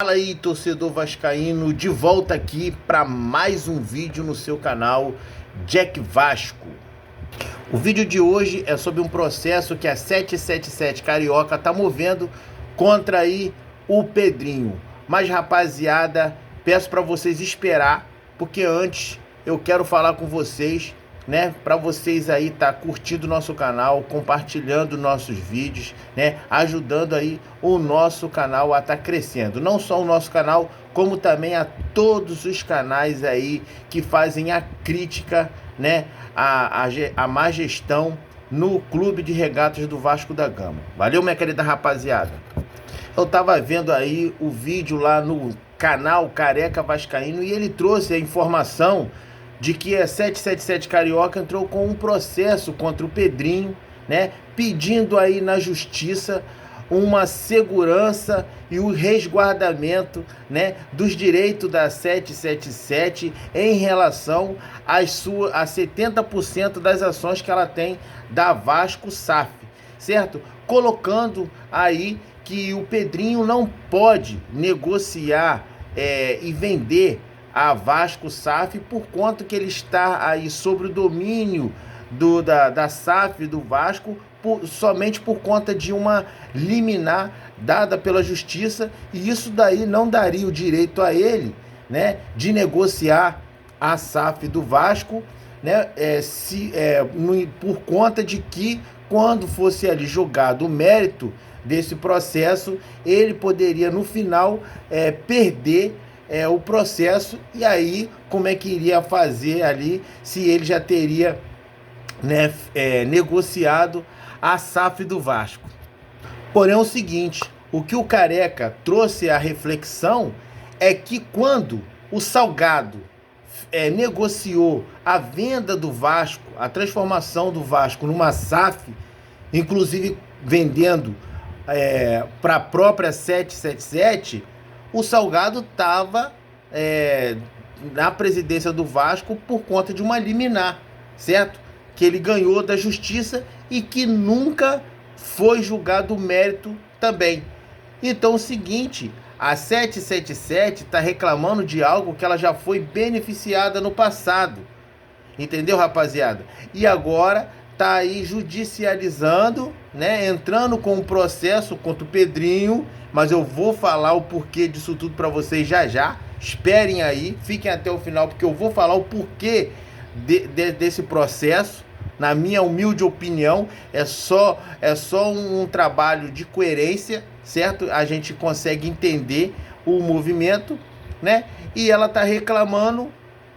Fala aí, torcedor vascaíno, de volta aqui para mais um vídeo no seu canal Jack Vasco. O vídeo de hoje é sobre um processo que a 777 Carioca está movendo contra aí o Pedrinho. Mas rapaziada, peço para vocês esperar, porque antes eu quero falar com vocês, né, para vocês aí tá curtindo o nosso canal, compartilhando nossos vídeos, né, ajudando aí o nosso canal a estar crescendo. Não só o nosso canal, como também a todos os canais aí que fazem a crítica, né, a má gestão no Clube de Regatas do Vasco da Gama. Valeu, minha querida rapaziada. Eu tava vendo aí o vídeo lá no canal Careca Vascaíno e ele trouxe a informação de que a 777 Carioca entrou com um processo contra o Pedrinho, né, pedindo aí na justiça uma segurança e o resguardamento, né, dos direitos da 777 em relação a 70% das ações que ela tem da Vasco SAF, certo? Colocando aí que o Pedrinho não pode negociar e vender a Vasco SAF por conta que ele está aí sobre o domínio da SAF do Vasco somente por conta de uma liminar dada pela justiça, e isso daí não daria o direito a ele, né, de negociar a SAF do Vasco, né, por conta de que quando fosse ali julgado o mérito desse processo, ele poderia no final perder o processo, e aí como é que iria fazer ali se ele já teria, né, negociado a SAF do Vasco. Porém é o seguinte, o que o Careca trouxe à reflexão é que quando o Salgado negociou a venda do Vasco, a transformação do Vasco numa SAF, inclusive vendendo para a própria 777, o Salgado estava na presidência do Vasco por conta de uma liminar, certo? Que ele ganhou da justiça e que nunca foi julgado o mérito também. Então é o seguinte, a 777 está reclamando de algo que ela já foi beneficiada no passado. Entendeu, rapaziada? E agora tá aí judicializando, né, entrando com um processo contra o Pedrinho, mas eu vou falar o porquê disso tudo para vocês já. Esperem aí, fiquem até o final, porque eu vou falar o porquê desse processo. Na minha humilde opinião, é só um trabalho de coerência, certo? A gente consegue entender o movimento, né? E ela tá reclamando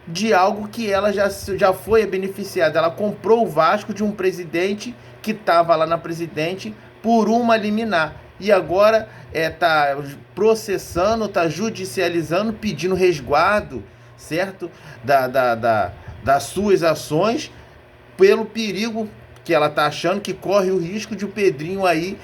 de algo que ela já foi beneficiada. Ela comprou o Vasco de um presidente que estava lá na presidente por uma liminar. E agora tá processando, tá judicializando, pedindo resguardo, certo? Das suas ações, pelo perigo que ela tá achando que corre o risco de o Pedrinho aí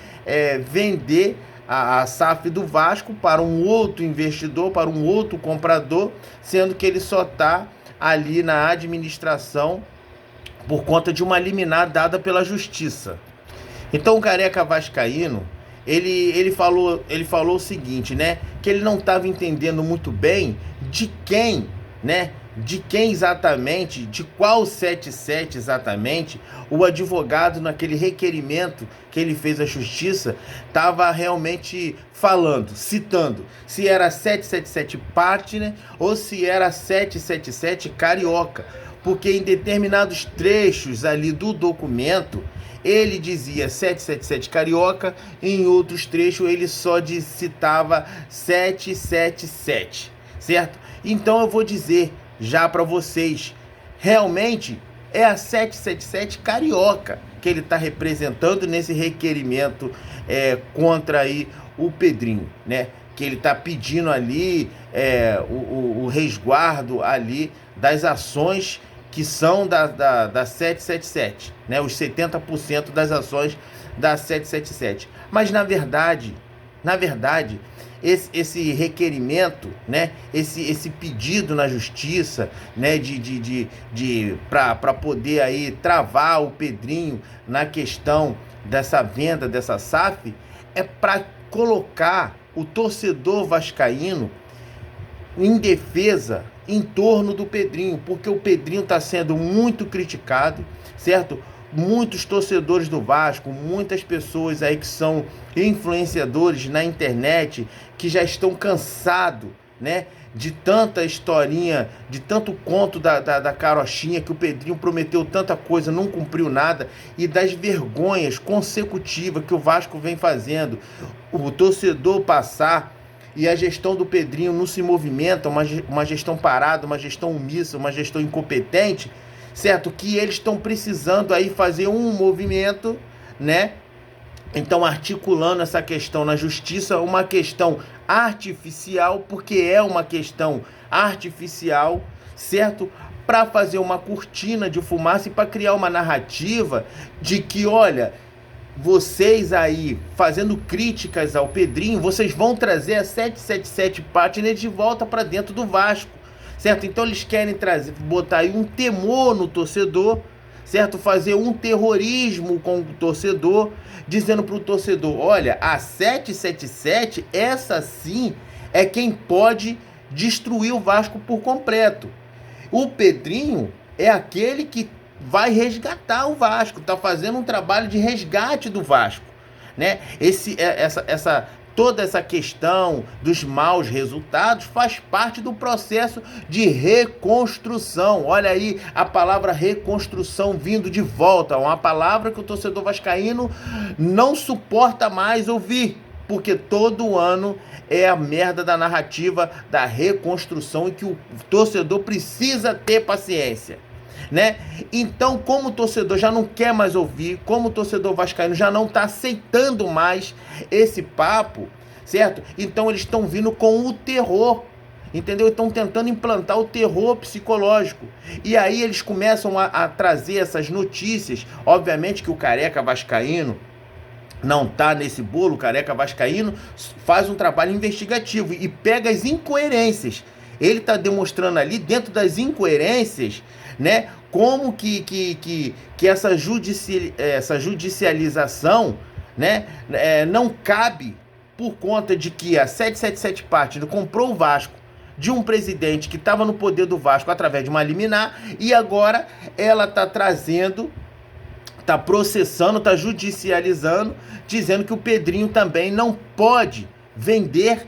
vender a SAF do Vasco para um outro investidor, para um outro comprador, sendo que ele só está ali na administração por conta de uma liminar dada pela justiça. Então o Careca Vascaíno, ele falou o seguinte, né, que ele não estava entendendo muito bem de quem, né, de quem exatamente, de qual 77 exatamente, o advogado naquele requerimento que ele fez à justiça estava realmente falando, citando, se era 777 Partner ou se era 777 Carioca, porque em determinados trechos ali do documento ele dizia 777 Carioca, em outros trechos ele só citava 777, certo? Então eu vou dizer já para vocês, realmente é a 777 Carioca que ele está representando nesse requerimento contra aí o Pedrinho, né? Que ele está pedindo ali o resguardo ali das ações que são da 777, né? Os 70% das ações da 777. Mas na verdade, esse requerimento, né, esse pedido na justiça, né, para poder aí travar o Pedrinho na questão dessa venda dessa SAF, é para colocar o torcedor vascaíno em defesa em torno do Pedrinho, porque o Pedrinho está sendo muito criticado, certo? Muitos torcedores do Vasco, muitas pessoas aí que são influenciadores na internet, que já estão cansados, né, de tanta historinha, de tanto conto da carochinha, que o Pedrinho prometeu tanta coisa, não cumpriu nada, e das vergonhas consecutivas que o Vasco vem fazendo, o torcedor passar e a gestão do Pedrinho não se movimenta, uma gestão parada, uma gestão omissa, uma gestão incompetente, certo? Que eles estão precisando aí fazer um movimento, né? Então, articulando essa questão na justiça, uma questão artificial, porque é uma questão artificial, certo? Para fazer uma cortina de fumaça e para criar uma narrativa de que, olha, vocês aí fazendo críticas ao Pedrinho, vocês vão trazer a 777 Partner de volta para dentro do Vasco, certo? Então eles querem trazer, botar aí um temor no torcedor, certo? Fazer um terrorismo com o torcedor, dizendo para o torcedor, olha, a 777, essa sim é quem pode destruir o Vasco por completo. O Pedrinho é aquele que vai resgatar o Vasco, está fazendo um trabalho de resgate do Vasco, né? Toda essa questão dos maus resultados faz parte do processo de reconstrução. Olha aí a palavra reconstrução vindo de volta, uma palavra que o torcedor vascaíno não suporta mais ouvir, porque todo ano é a merda da narrativa da reconstrução e que o torcedor precisa ter paciência, né? Então, como o torcedor já não quer mais ouvir, como o torcedor vascaíno já não está aceitando mais esse papo, certo? Então eles estão vindo com o terror, entendeu? Estão tentando implantar o terror psicológico. E aí eles começam a trazer essas notícias. Obviamente que o Careca Vascaíno não está nesse bolo. O Careca Vascaíno faz um trabalho investigativo e pega as incoerências. Ele está demonstrando ali, dentro das incoerências, né, como que essa judicialização, né, não cabe, por conta de que a 777 Partner comprou o Vasco de um presidente que estava no poder do Vasco através de uma liminar, e agora ela está trazendo, está processando, está judicializando, dizendo que o Pedrinho também não pode vender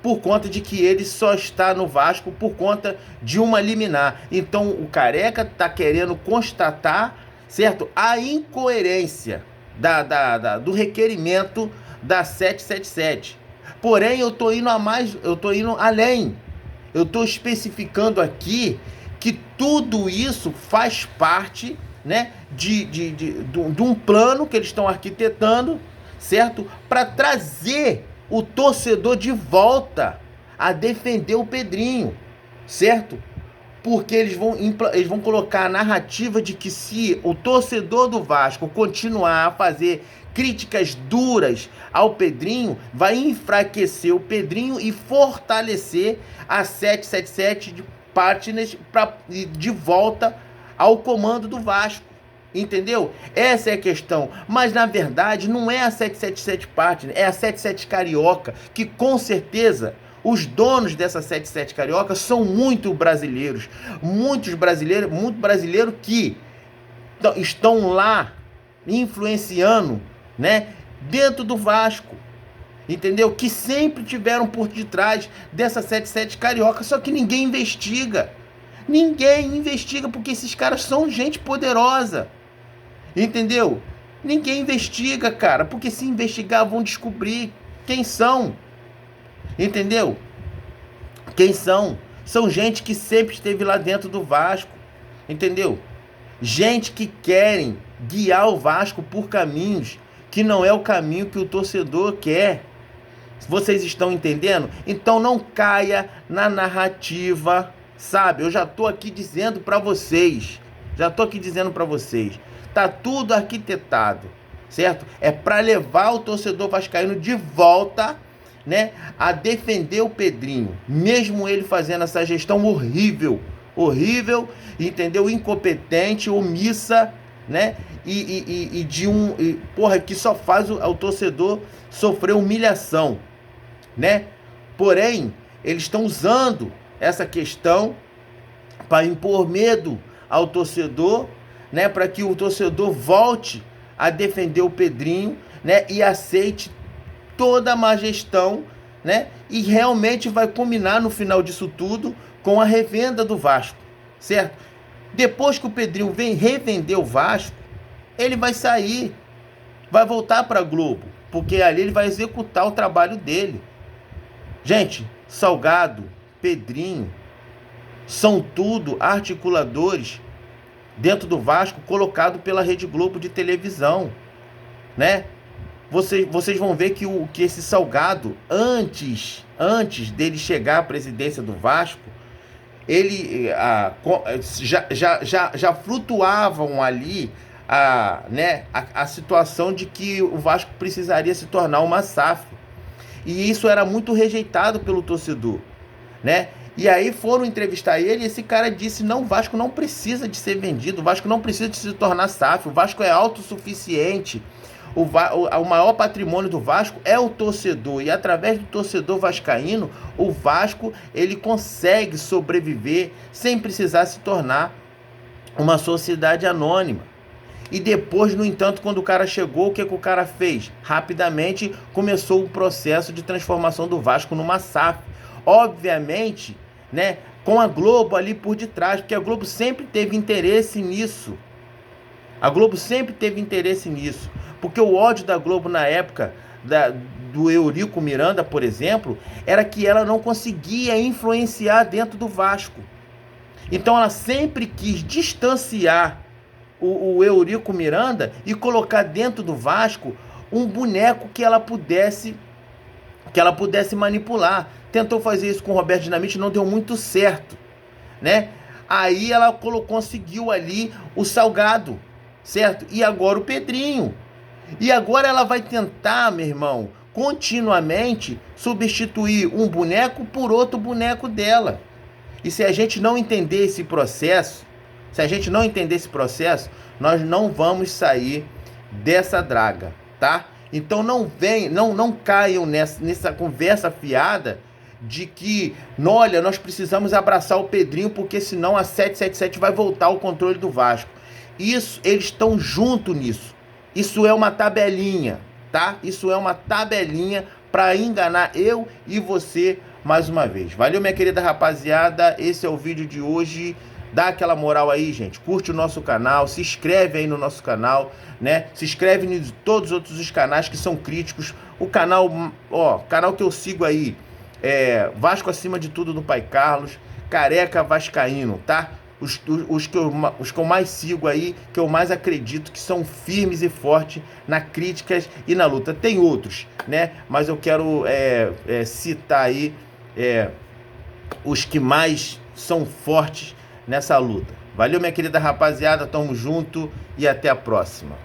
por conta de que ele só está no Vasco por conta de uma liminar. Então o Careca está querendo constatar, certo, a incoerência do requerimento da 777. Porém, eu estou indo além. Eu estou especificando aqui que tudo isso faz parte, né, de um plano que eles estão arquitetando, certo, para trazer o torcedor de volta a defender o Pedrinho, certo? Porque eles vão colocar a narrativa de que se o torcedor do Vasco continuar a fazer críticas duras ao Pedrinho, vai enfraquecer o Pedrinho e fortalecer a 777 de Partners de volta ao comando do Vasco. Entendeu? Essa é a questão. Mas na verdade não é a 777 Partner, é a 77 Carioca, que com certeza os donos dessa 77 Carioca são muito brasileiros, muito brasileiro que estão lá influenciando, né, dentro do Vasco, entendeu? Que sempre tiveram por detrás dessa 77 Carioca, só que ninguém investiga. Ninguém investiga porque esses caras são gente poderosa. Entendeu? Ninguém investiga, cara, porque se investigar vão descobrir quem são. Entendeu? Quem são? São gente que sempre esteve lá dentro do Vasco. Entendeu? Gente que querem guiar o Vasco por caminhos que não é o caminho que o torcedor quer. Vocês estão entendendo? Então não caia na narrativa, sabe? Eu já tô aqui dizendo para vocês. Tá tudo arquitetado, certo? É para levar o torcedor vascaíno de volta, né, a defender o Pedrinho, mesmo ele fazendo essa gestão horrível, entendeu? Incompetente, omissa, né? Que só faz o torcedor sofrer humilhação. né? Porém, eles estão usando essa questão para impor medo ao torcedor, né? Para que o torcedor volte a defender o Pedrinho, né? E aceite toda a má gestão, né? E realmente vai culminar no final disso tudo com a revenda do Vasco, certo? Depois que o Pedrinho vem revender o Vasco, ele vai sair, vai voltar para a Globo, porque ali ele vai executar o trabalho dele. Gente, Salgado, Pedrinho, são tudo articuladores dentro do Vasco, colocado pela Rede Globo de televisão, né? Vocês vão ver que esse Salgado, antes dele chegar à presidência do Vasco, ele já flutuavam ali a situação de que o Vasco precisaria se tornar uma SAF. E isso era muito rejeitado pelo torcedor, né? E aí foram entrevistar ele e esse cara disse, não, o Vasco não precisa de ser vendido, o Vasco não precisa de se tornar SAF, o Vasco é autossuficiente, o maior patrimônio do Vasco é o torcedor, e através do torcedor vascaíno, o Vasco ele consegue sobreviver sem precisar se tornar uma sociedade anônima. E depois, no entanto, quando o cara chegou, o que o cara fez? Rapidamente começou o processo de transformação do Vasco numa SAF. Obviamente, né, com a Globo ali por detrás, porque a Globo sempre teve interesse nisso. A Globo sempre teve interesse nisso. Porque o ódio da Globo na época do Eurico Miranda, por exemplo, era que ela não conseguia influenciar dentro do Vasco. Então ela sempre quis distanciar o Eurico Miranda e colocar dentro do Vasco um boneco que ela pudesse manipular. Tentou fazer isso com o Roberto Dinamite, não deu muito certo, né? Aí ela conseguiu ali o Salgado, certo? E agora o Pedrinho. E agora ela vai tentar, meu irmão, continuamente substituir um boneco por outro boneco dela. E se a gente não entender esse processo, nós não vamos sair dessa draga, tá? Então não caiam nessa conversa fiada de que, olha, nós precisamos abraçar o Pedrinho porque senão a 777 vai voltar ao controle do Vasco. Isso, eles estão junto nisso. Isso é uma tabelinha, tá? Isso é uma tabelinha para enganar eu e você mais uma vez. Valeu, minha querida rapaziada. Esse é o vídeo de hoje. Dá aquela moral aí, gente. Curte o nosso canal, se inscreve aí no nosso canal, né? Se inscreve em todos os outros canais que são críticos. O canal, canal que eu sigo aí é Vasco Acima de Tudo do Pai Carlos, Careca Vascaíno, tá? Os que eu mais sigo aí, que eu mais acredito que são firmes e fortes na críticas e na luta. Tem outros, né? Mas eu quero citar aí os que mais são fortes nessa luta. Valeu, minha querida rapaziada, tamo junto e até a próxima.